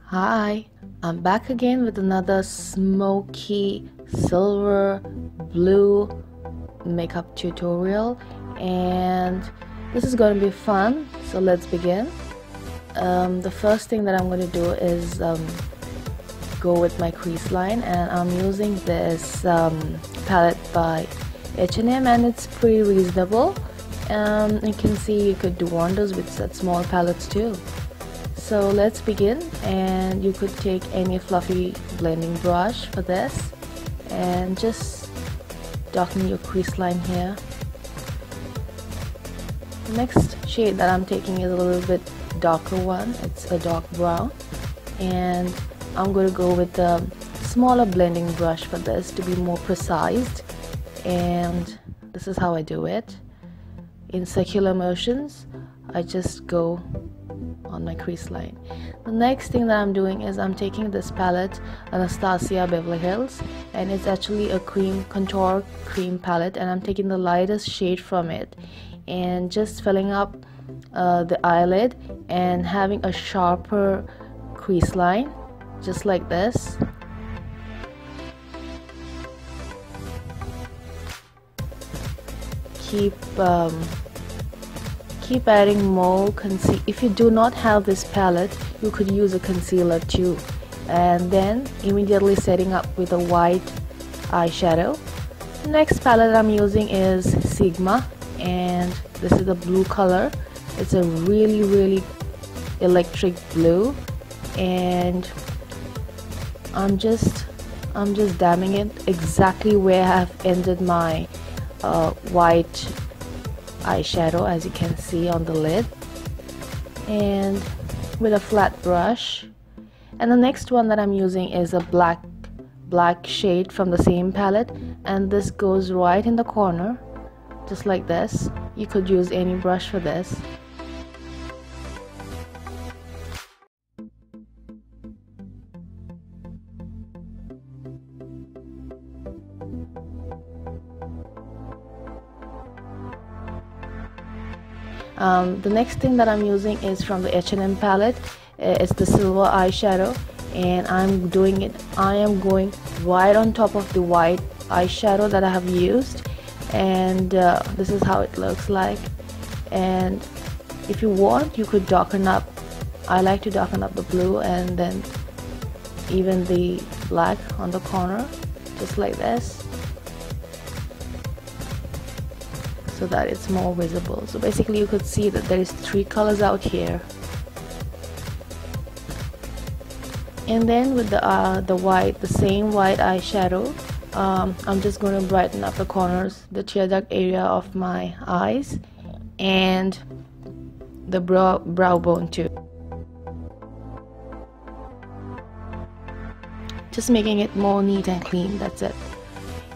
Hi, I'm back again with another smoky silver blue makeup tutorial, and this is going to be fun, so let's begin. The first thing that I'm going to do is go with my crease line, and I'm using this palette by H&M, and it's pretty reasonable. You can see you could do wonders with such small palettes too. So let's begin, and you could take any fluffy blending brush for this and just darken your crease line here. The next shade that I'm taking is a little bit darker one. It's a dark brown, and I'm going to go with the smaller blending brush for this to be more precise, and this is how I do it. In circular motions, I just go on my crease line. The next thing that I'm doing is I'm taking this palette, Anastasia Beverly Hills, and it's actually a cream contour cream palette, and I'm taking the lightest shade from it and just filling up the eyelid and having a sharper crease line just like this. Keep adding more concealer. If you do not have this palette, you could use a concealer too, and then immediately setting up with a white eyeshadow. The next palette I'm using is Sigma, and this is the blue color. It's a really electric blue, and I'm just damming it exactly where I've ended my white eyeshadow, as you can see on the lid, and with a flat brush. And the next one that I'm using is a black shade from the same palette, and this goes right in the corner just like this. You could use any brush for this. The next thing that I'm using is from the H&M palette. It's the silver eyeshadow, and I am going right on top of the white eyeshadow that I have used, and this is how it looks like. And if you want, you could darken up. I like to darken up the blue and then even the black on the corner just like this, so that it's more visible. So basically you could see that there is 3 colors out here. And then with the same white eyeshadow, I'm just going to brighten up the corners, the tear duct area of my eyes, and the brow bone too, just making it more neat and clean. That's it.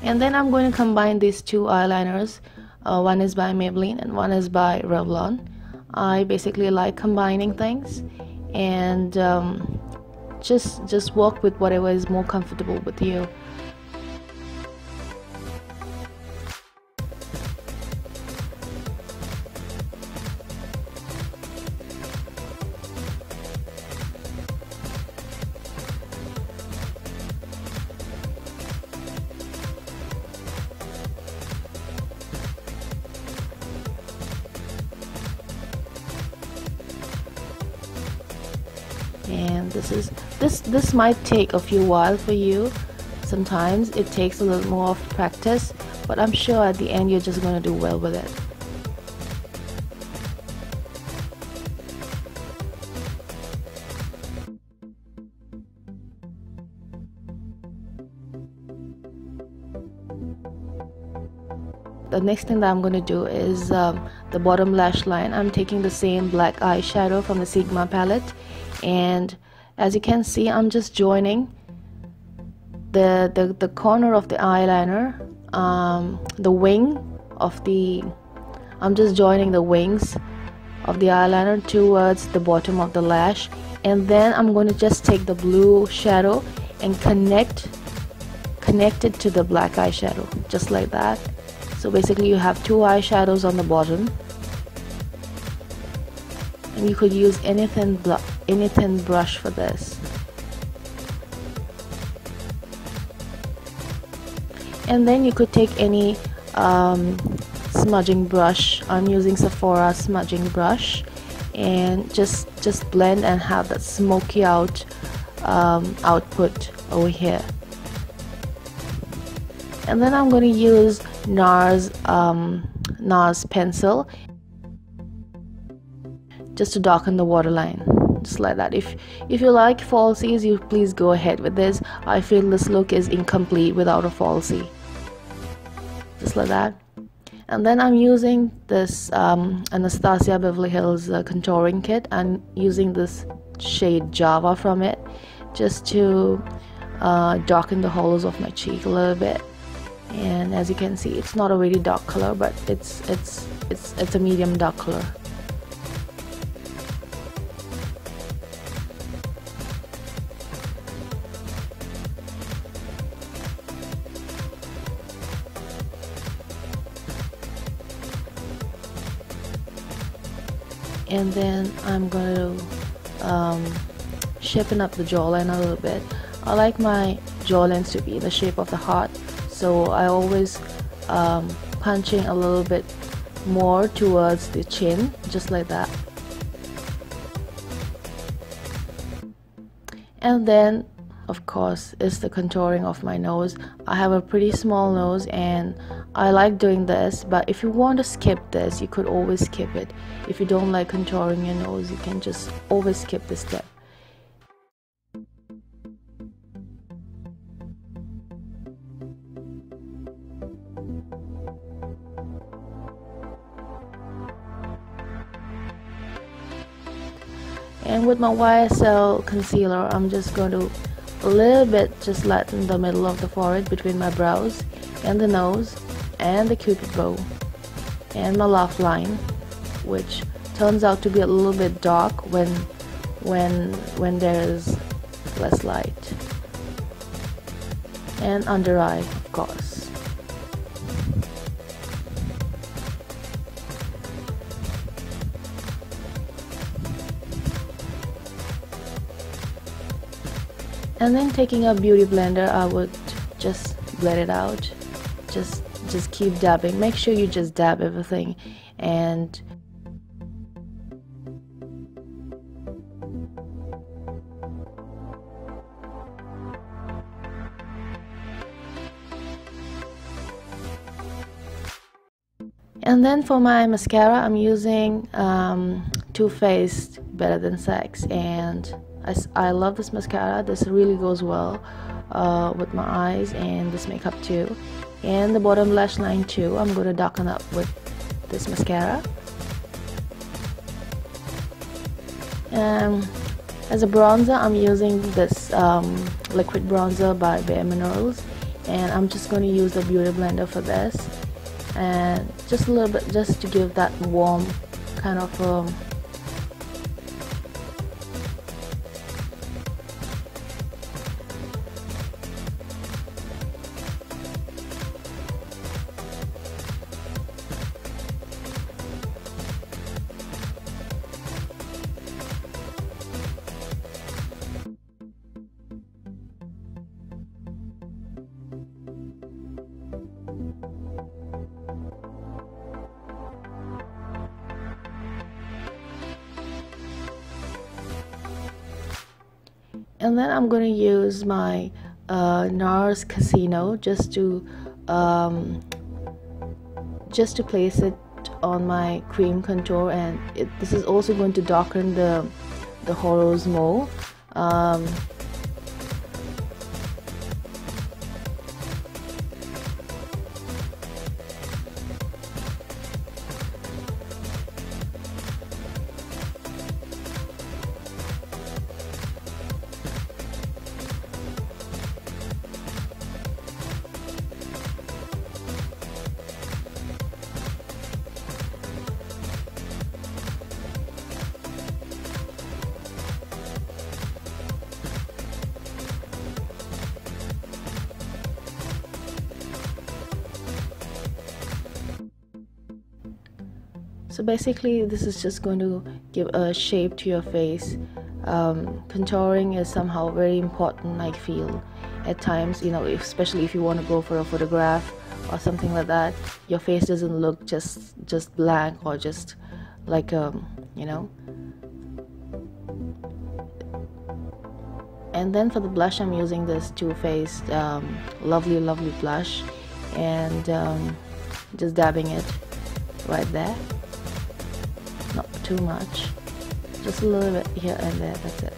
And then I'm going to combine these 2 eyeliners. One is by Maybelline and one is by Revlon. I basically like combining things, and just work with whatever is more comfortable with you. And this might take a few while for you. Sometimes it takes a little more of practice, but I'm sure at the end you're just going to do well with it. The next thing that I'm going to do is the bottom lash line. I'm taking the same black eyeshadow from the Sigma palette, and as you can see, I'm just joining the corner of the eyeliner, the wing of the I'm just joining the wings of the eyeliner towards the bottom of the lash, and then I'm going to just take the blue shadow and connect it to the black eyeshadow just like that. So basically you have 2 eyeshadows on the bottom, and you could use anything any thin brush for this. And then you could take any smudging brush. I'm using Sephora smudging brush, and just blend and have that smoky out output over here. And then I'm going to use NARS pencil just to darken the waterline, just like that. If you like falsies, you please go ahead with this. I feel this look is incomplete without a falsie, just like that. And then I'm using this Anastasia Beverly Hills contouring kit. I'm using this shade Java from it, just to darken the hollows of my cheek a little bit. And as you can see, it's not a very dark color, but it's a medium dark color. And then I'm going to shapen up the jawline a little bit. I like my jawlines to be in the shape of the heart, so I always punching a little bit more towards the chin, just like that. And then of course is the contouring of my nose. I have a pretty small nose and I like doing this, but if you want to skip this, you could always skip it. If you don't like contouring your nose, you can just always skip this step. And with my YSL concealer, I'm just going to a little bit just lighten the middle of the forehead between my brows and the nose and the cupid bow and my laugh line, which turns out to be a little bit dark when there's less light, and under eye, of course. And then taking a beauty blender, I would just blend it out. Just keep dabbing. Make sure you just dab everything. And then for my mascara, I'm using Too Faced Better Than Sex, and I love this mascara. This really goes well with my eyes and this makeup too. And the bottom lash line too, I'm going to darken up with this mascara. As a bronzer, I'm using this liquid bronzer by Bare Minerals, and I'm just going to use the beauty blender for this, and just a little bit, just to give that warm kind of and then I'm going to use my NARS Casino just to place it on my cream contour, and this is also going to darken the hollows more. So basically this is just going to give a shape to your face, contouring is somehow very important, I feel. At times, you know, especially if you want to go for a photograph or something like that, your face doesn't look just blank or just like you know. And then for the blush, I'm using this Too Faced lovely blush, and just dabbing it right there, not too much, just a little bit here and there, that's it.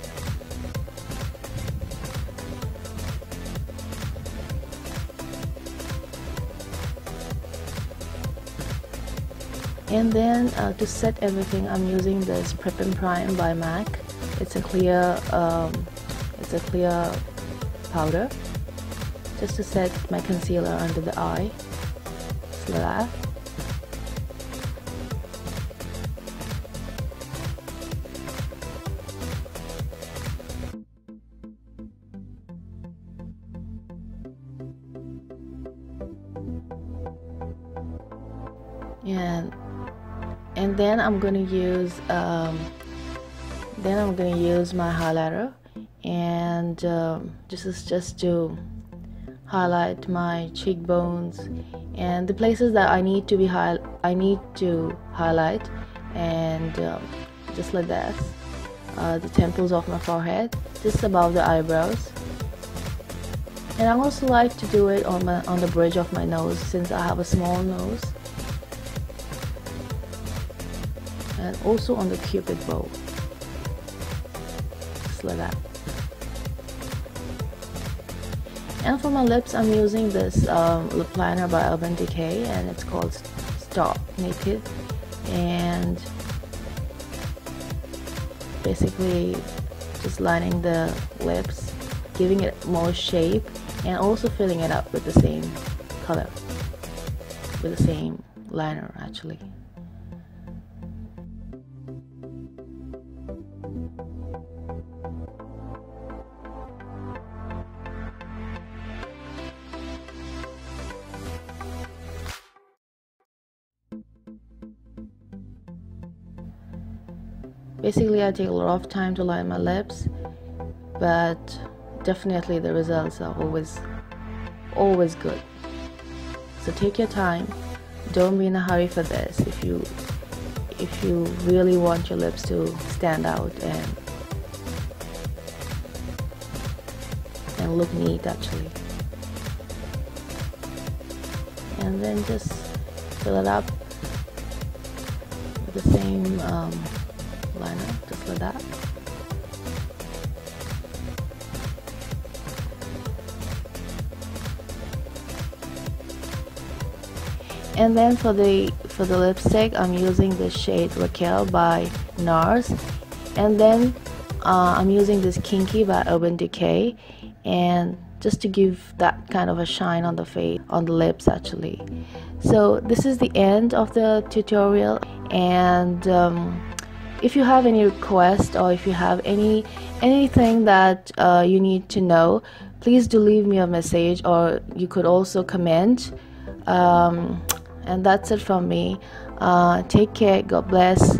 And then to set everything, I'm using this Prep and Prime by MAC. It's a clear powder, just to set my concealer under the eye, just like that. And then I'm gonna use my highlighter, and this is just to highlight my cheekbones and the places that I need to highlight, and just like that, the temples of my forehead, just above the eyebrows. And I also like to do it on the bridge of my nose, since I have a small nose, and also on the cupid bow, just like that. And for my lips, I'm using this lip liner by Urban Decay, and it's called Stop Naked, and basically just lining the lips, giving it more shape, and also filling it up with the same color, with the same liner actually. Basically, I take a lot of time to line my lips, but definitely the results are always good. So take your time. Don't be in a hurry for this. If you really want your lips to stand out and look neat actually. And then just fill it up with the same liner, just like that. And then for the lipstick, I'm using the shade Raquel by NARS, and then I'm using this Kinky by Urban Decay, and just to give that kind of a shine on the face, on the lips actually. So this is the end of the tutorial, and if you have any request, or if you have anything that you need to know, please do leave me a message, or you could also comment. And that's it from me. Take care. God bless.